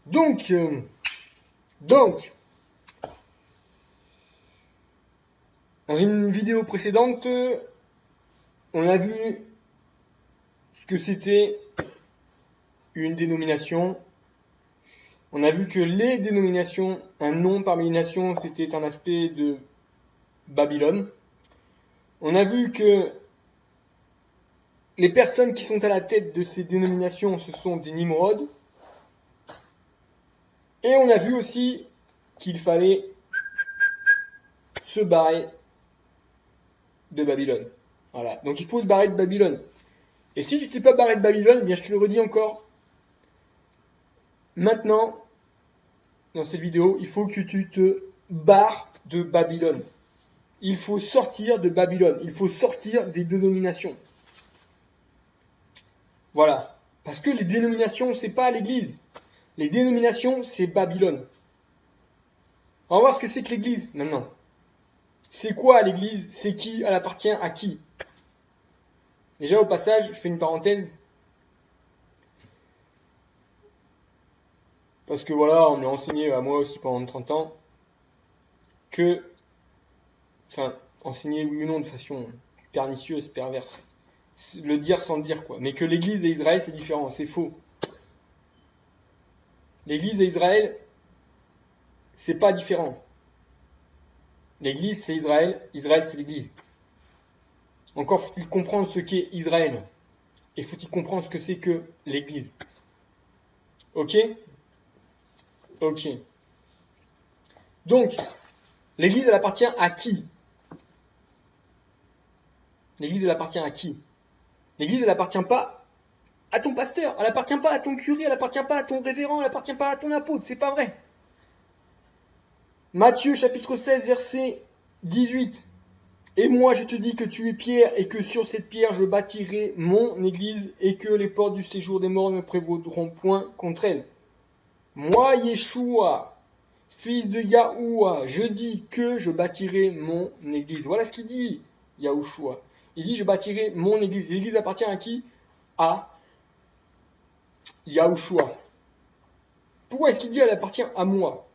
Donc, dans une vidéo précédente, on a vu ce que c'était une dénomination. On a vu que les dénominations, un nom parmi les nations, c'était un aspect de Babylone. On a vu que les personnes qui sont à la tête de ces dénominations, ce sont des Nimrod. Et on a vu aussi qu'il fallait se barrer de Babylone. Voilà. Donc il faut se barrer de Babylone. Et si tu t'es pas barré de Babylone, eh bien je te le redis encore. Maintenant, dans cette vidéo, il faut que tu te barres de Babylone. Il faut sortir de Babylone. Il faut sortir des dénominations. Voilà. Parce que les dénominations, c'est pas l'église. Les dénominations, c'est Babylone. On va voir ce que c'est que l'église maintenant. C'est quoi l'église? C'est qui? Elle appartient à qui? Déjà au passage, je fais une parenthèse. Parce que voilà, on me l'a enseigné à moi aussi pendant 30 ans. Que, enfin, enseigné oui ou non de façon pernicieuse, perverse. Le dire sans le dire quoi. Mais que l'église et Israël c'est différent, c'est faux. L'église et Israël, c'est pas différent. L'église c'est Israël, Israël c'est l'église. Encore faut-il comprendre ce qu'est Israël. Et faut-il comprendre ce que c'est que l'église. Ok? Ok. Donc, l'église elle appartient à qui? L'église elle appartient à qui? L'église elle appartient pas à ton pasteur, elle appartient pas à ton curé, elle appartient pas à ton révérend, elle appartient pas à ton apôtre, c'est pas vrai. Matthieu chapitre 16 verset 18. Et moi je te dis que tu es Pierre et que sur cette pierre je bâtirai mon église et que les portes du séjour des morts ne prévaudront point contre elle. Moi Yeshua, fils de Yahoua, je dis que je bâtirai mon église. Voilà ce qu'il dit Yahushua. Il dit je bâtirai mon église. L'église appartient à qui? À Yahushua. Pourquoi est-ce qu'il dit elle appartient à moi?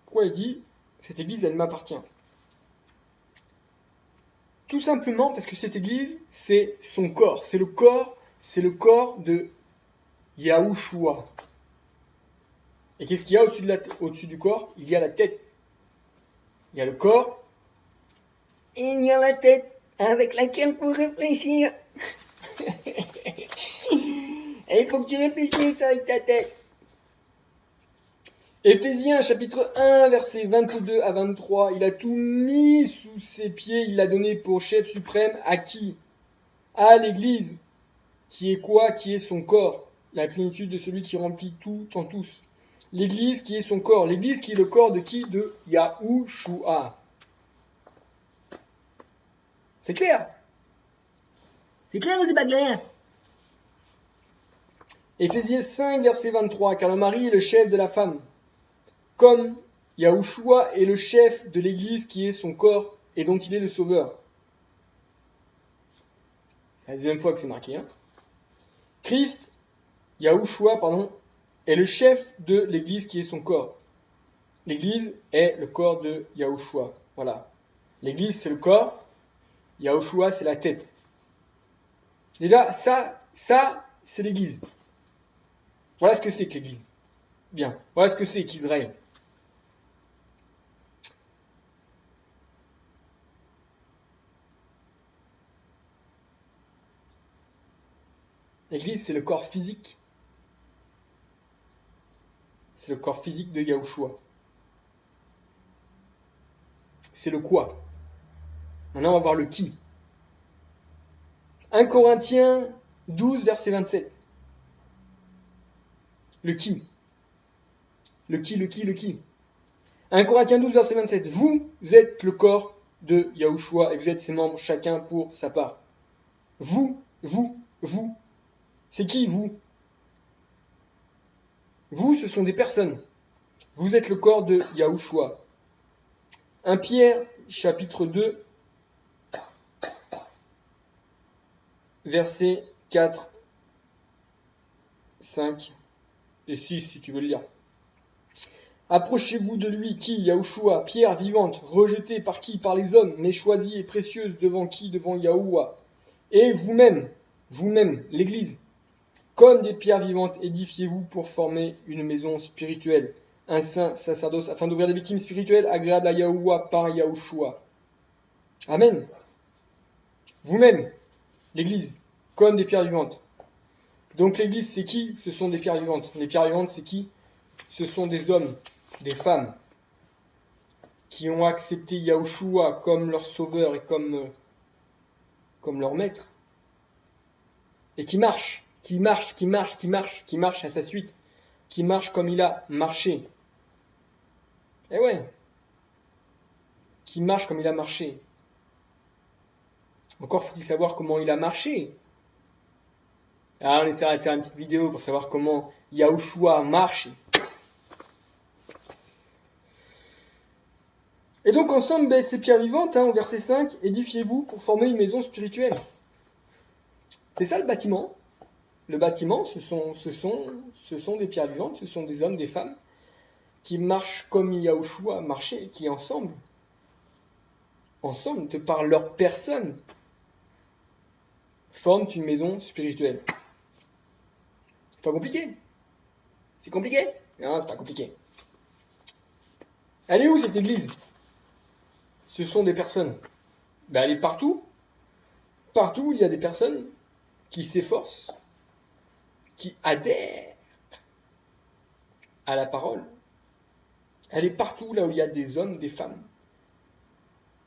Pourquoi il dit cette église elle m'appartient? Tout simplement parce que cette église c'est son corps, c'est le corps de Yahushua. Et qu'est-ce qu'il y a au-dessus du corps? Il y a la tête. Il y a le corps et il y a la tête avec laquelle il faut réfléchir. Et il faut que tu réfléchisses avec ta tête. Éphésiens chapitre 1 versets 22 à 23, il a tout mis sous ses pieds, il l'a donné pour chef suprême à qui? À l'église, qui est quoi? Qui est son corps, la plénitude de celui qui remplit tout en tous. L'église qui est son corps, l'église qui est le corps de qui? De Yahushua. C'est clair? C'est clair ou c'est pas clair? Éphésiens 5 verset 23, car le mari est le chef de la femme, comme Yahushua est le chef de l'église qui est son corps et dont il est le sauveur. C'est la deuxième fois que c'est marqué. Christ, Yahushua, est le chef de l'église qui est son corps. L'église est le corps de Yahushua. Voilà. L'église c'est le corps, Yahushua c'est la tête. Déjà, ça c'est l'église. Voilà ce que c'est que l'église. Bien. Voilà ce que c'est qu'Israël. L'église, c'est le corps physique. C'est le corps physique de Yahushua. C'est le quoi. Maintenant, on va voir le qui. 1 Corinthiens 12, verset 27. Le qui. Le qui. 1 Corinthiens 12, verset 27. Vous êtes le corps de Yahushua et vous êtes ses membres, chacun pour sa part. Vous. C'est qui vous? Vous, ce sont des personnes. Vous êtes le corps de Yahushua. 1 Pierre, chapitre 2, versets 4, 5 et 6 si tu veux le lire. Approchez-vous de lui, qui, Yahushua, pierre vivante, rejetée par qui? Par les hommes, mais choisie et précieuse devant qui? Devant Yahuwah. Et vous-même, l'Église, comme des pierres vivantes, édifiez-vous pour former une maison spirituelle, un saint sacerdoce, afin d'ouvrir des victimes spirituelles agréables à Yahuwah par Yahushua. Amen. Vous-même, l'Église, comme des pierres vivantes. Donc l'Église, c'est qui? Ce sont des pierres vivantes. Les pierres vivantes, c'est qui? Ce sont des hommes, des femmes, qui ont accepté Yahushua comme leur sauveur et comme leur maître, et qui marchent à sa suite, qui marchent comme il a marché. Eh ouais, qui marche comme il a marché. Encore faut-il savoir comment il a marché. Alors on essaiera de faire une petite vidéo pour savoir comment Yahushua marche. Et donc ensemble, ces pierres vivantes, au verset 5, édifiez-vous pour former une maison spirituelle. C'est ça le bâtiment. Le bâtiment, ce sont des pierres vivantes, ce sont des hommes, des femmes, qui marchent comme Yahushua marchait, qui ensemble, de par leur personne, forment une maison spirituelle. C'est pas compliqué? C'est compliqué? Non, c'est pas compliqué. Elle est où cette église? Ce sont des personnes. Elle est partout. Partout où il y a des personnes qui s'efforcent, qui adhèrent à la parole. Elle est partout là où il y a des hommes, des femmes,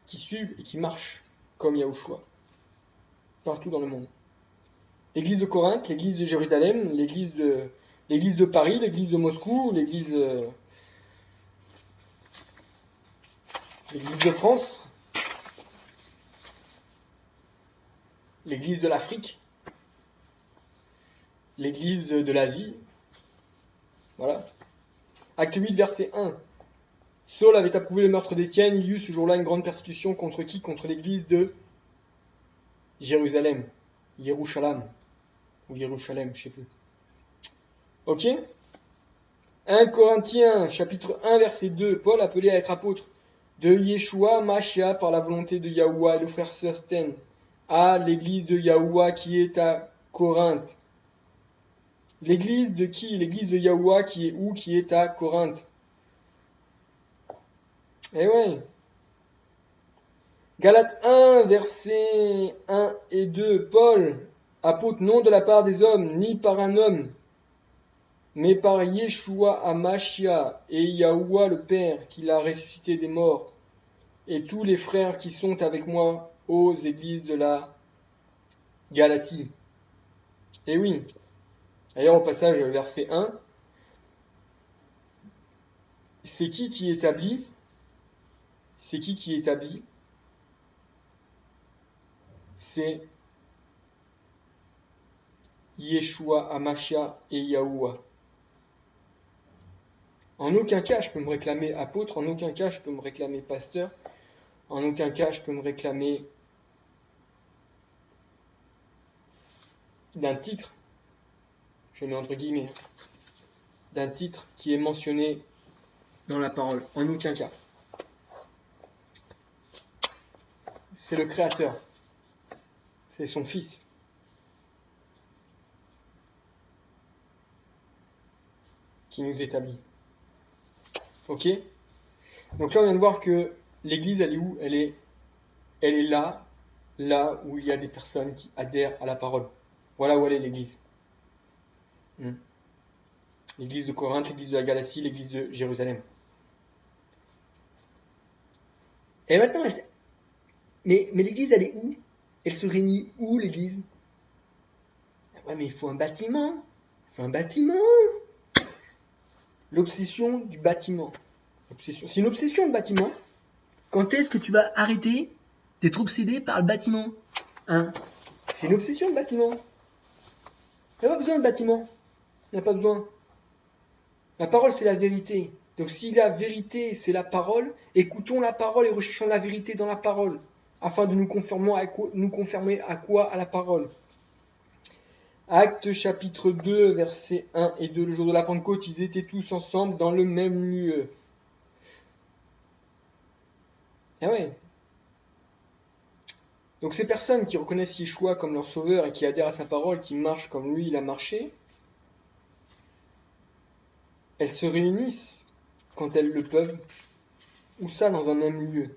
qui suivent et qui marchent comme Yahushua. Partout dans le monde. L'église de Corinthe, l'église de Jérusalem, l'église de Paris, l'église de Moscou, l'église de France, l'église de l'Afrique, l'église de l'Asie. Voilà. Acte 8, verset 1. Saul avait approuvé le meurtre d'Étienne. Il y eut ce jour-là une grande persécution contre qui? Contre l'église de Jérusalem. Yerushalayim. Ou Yerushalem, je sais plus. Ok? 1 Corinthiens, chapitre 1, verset 2. Paul, appelé à être apôtre de Yeshua Mashiach par la volonté de Yahuwah, et le frère Sostène, à l'église de Yahuwah qui est à Corinthe. L'église de qui? L'église de Yahuwah qui est où? Qui est à Corinthe. Eh ouais. Galates 1, versets 1 et 2. Paul, apôtre non de la part des hommes, ni par un homme, mais par Yeshua Hamashiach et Yahuwah le Père, qui l'a ressuscité des morts, et tous les frères qui sont avec moi aux églises de la Galatie. Eh oui. D'ailleurs, au passage, verset 1, c'est qui établit? C'est qui établit? C'est Yeshua Hamashiach et Yahuwah. En aucun cas, je peux me réclamer apôtre, en aucun cas, je peux me réclamer pasteur, en aucun cas, je peux me réclamer d'un titre, je mets entre guillemets, d'un titre qui est mentionné dans la parole. En aucun cas. C'est le Créateur. C'est son Fils. Qui nous établit. Ok? Donc là, on vient de voir que l'église, elle est où? Elle est là où il y a des personnes qui adhèrent à la parole. Voilà où elle est, l'église. L'église de Corinthe, l'église de la Galatie, l'église de Jérusalem. Et maintenant, mais l'église, elle est où? Elle se réunit où, l'église? Ouais, mais il faut un bâtiment. L'obsession du bâtiment. C'est une obsession, le bâtiment. Quand est-ce que tu vas arrêter d'être obsédé par le bâtiment? C'est une obsession, le bâtiment. Il n'y a pas besoin de bâtiment. Il n'y a pas besoin. La parole, c'est la vérité. Donc si la vérité, c'est la parole, écoutons la parole et recherchons la vérité dans la parole, afin de nous conformer à quoi? À la parole. Actes chapitre 2, versets 1 et 2. Le jour de la Pentecôte, ils étaient tous ensemble dans le même lieu. Ah ouais. Donc ces personnes qui reconnaissent Yeshua comme leur sauveur et qui adhèrent à sa parole, qui marchent comme lui il a marché, elles se réunissent quand elles le peuvent, ou ça dans un même lieu.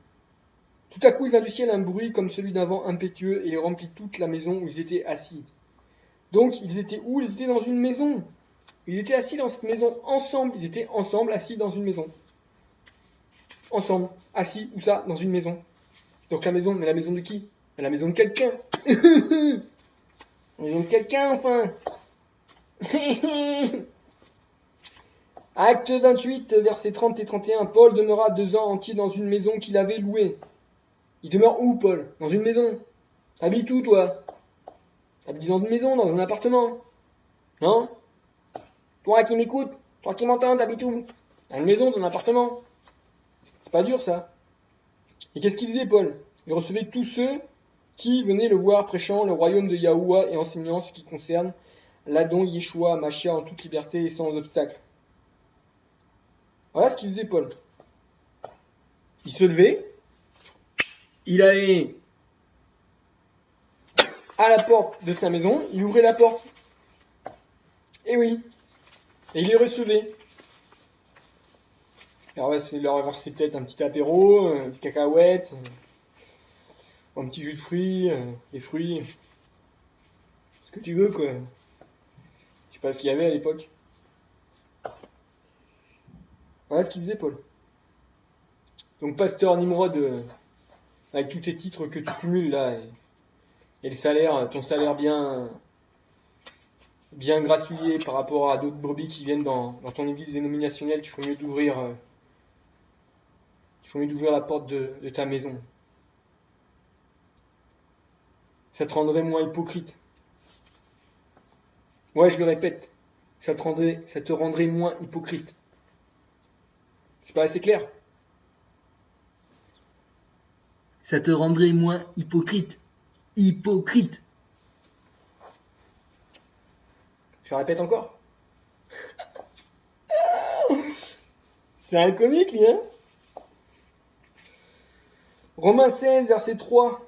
Tout à coup il vint du ciel un bruit comme celui d'un vent impétueux et il remplit toute la maison où ils étaient assis. Donc ils étaient où? Ils étaient dans une maison. Ils étaient assis dans cette maison ensemble. Ils étaient ensemble assis dans une maison. Ensemble, assis, où ça? Dans une maison. Donc la maison, mais la maison de qui? La maison de quelqu'un. La maison de quelqu'un, enfin. Acte 28, versets 30 et 31. Paul demeura 2 ans entiers dans une maison qu'il avait louée. Il demeure où, Paul? Dans une maison. Habites où, toi? Habites dans une maison, dans un appartement. Non? Toi qui m'écoutes, toi qui m'entends, t'habites où? Dans une maison, dans un appartement. C'est pas dur, ça. Et qu'est-ce qu'il faisait, Paul? Il recevait tous ceux qui venaient le voir prêchant le royaume de Yahuwah et enseignant ce qui concerne l'Adon Yeshua Mashiach en toute liberté et sans obstacle. Voilà ce qu'il faisait, Paul. Il se levait, il allait à la porte de sa maison, il ouvrait la porte. Et oui, et il les recevait. Alors ouais, c'est leur verser peut-être un petit apéro, des cacahuètes, un petit jus de fruits, des fruits, ce que tu veux, quoi. Je sais pas ce qu'il y avait à l'époque. Voilà ce qu'il faisait, Paul. Donc, pasteur Nimrod, avec tous tes titres que tu cumules là, et le salaire, ton salaire bien grassouillé par rapport à d'autres brebis qui viennent dans ton église dénominationnelle, tu ferais mieux d'ouvrir la porte de ta maison. Ça te rendrait moins hypocrite. Ouais, je le répète, ça te rendrait moins hypocrite. C'est pas assez clair? Ça te rendrait moins hypocrite. Hypocrite. Je répète encore. C'est un comique, lui, hein? Romains 16, verset 3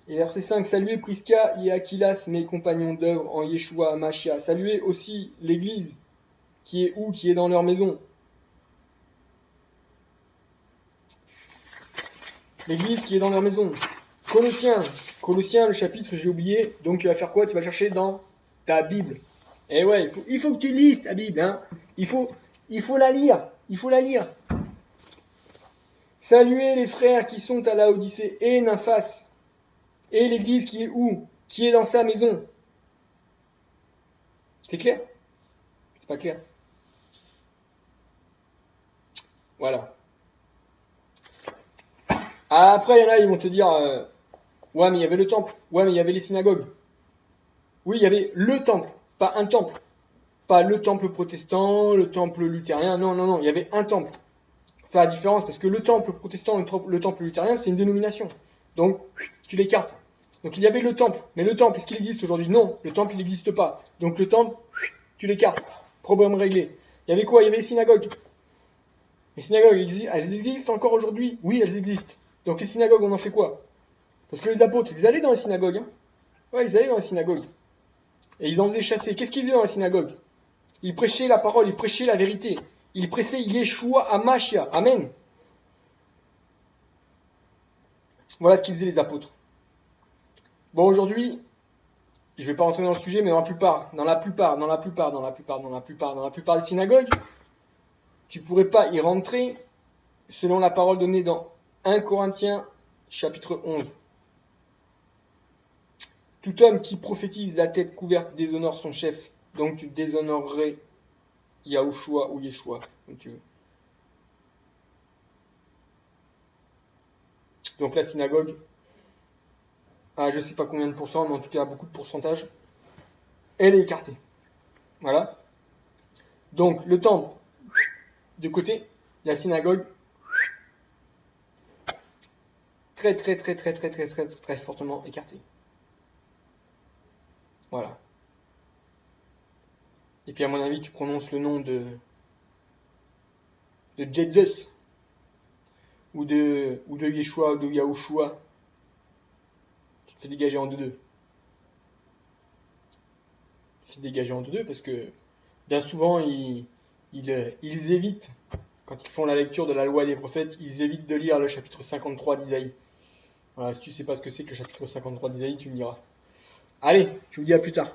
et verset 5. Saluez Prisca et Aquilas, mes compagnons d'œuvre en Yeshua Mashiach. Saluez aussi l'église qui est où? Qui est dans leur maison. L'église qui est dans leur maison. Colossiens, le chapitre, j'ai oublié. Donc tu vas faire quoi? Tu vas le chercher dans ta Bible. Eh ouais, il faut que tu lises ta Bible, hein. Il faut la lire. Il faut la lire. Saluez les frères qui sont à la Odyssée et Nymphas. Et l'église qui est où? Qui est dans sa maison. C'est clair? C'est pas clair? Voilà. Après, il y en a, ils vont te dire, ouais, mais il y avait le temple. Ouais, mais il y avait les synagogues. Oui, il y avait le temple, pas un temple. Pas le temple protestant, le temple luthérien. Non, non, non, il y avait un temple. Ça a la différence parce que le temple protestant et le temple luthérien, c'est une dénomination. Donc, tu l'écartes. Donc, il y avait le temple. Mais le temple, est-ce qu'il existe aujourd'hui? Non, le temple, il n'existe pas. Donc, le temple, tu l'écartes. Problème réglé. Il y avait quoi? Il y avait les synagogues. Les synagogues, elles existent encore aujourd'hui? Oui, elles existent. Donc, les synagogues, on en fait quoi? Parce que les apôtres, ils allaient dans les synagogues. Hein. Ouais, ils allaient dans les synagogues. Et ils en faisaient chasser. Qu'est-ce qu'ils faisaient dans les synagogues? Ils prêchaient la parole, ils prêchaient la vérité. Ils prêchaient Yeshua Mashiach. Amen. Voilà ce qu'ils faisaient les apôtres. Bon, aujourd'hui, je ne vais pas rentrer dans le sujet, mais dans la plupart des synagogues, tu ne pourrais pas y rentrer selon la parole donnée dans 1 Corinthiens chapitre 11. Tout homme qui prophétise la tête couverte déshonore son chef. Donc tu déshonorerais Yahushua ou Yeshua, comme tu veux. Donc la synagogue, à je ne sais pas combien de pourcents, mais en tout cas à beaucoup de pourcentage, elle est écartée. Voilà. Donc le temple, de côté, la synagogue, très fortement écartée. Voilà. Et puis à mon avis, tu prononces le nom de Jesus, ou de Yeshua, ou de Yahushua. Tu te fais dégager en deux-deux. Tu te fais dégager en deux-deux parce que bien souvent, ils évitent, quand ils font la lecture de la loi des prophètes, ils évitent de lire le chapitre 53 d'Isaïe. Voilà, si tu sais pas ce que c'est que le chapitre 53 d'Isaïe, tu me diras. Allez, je vous dis à plus tard.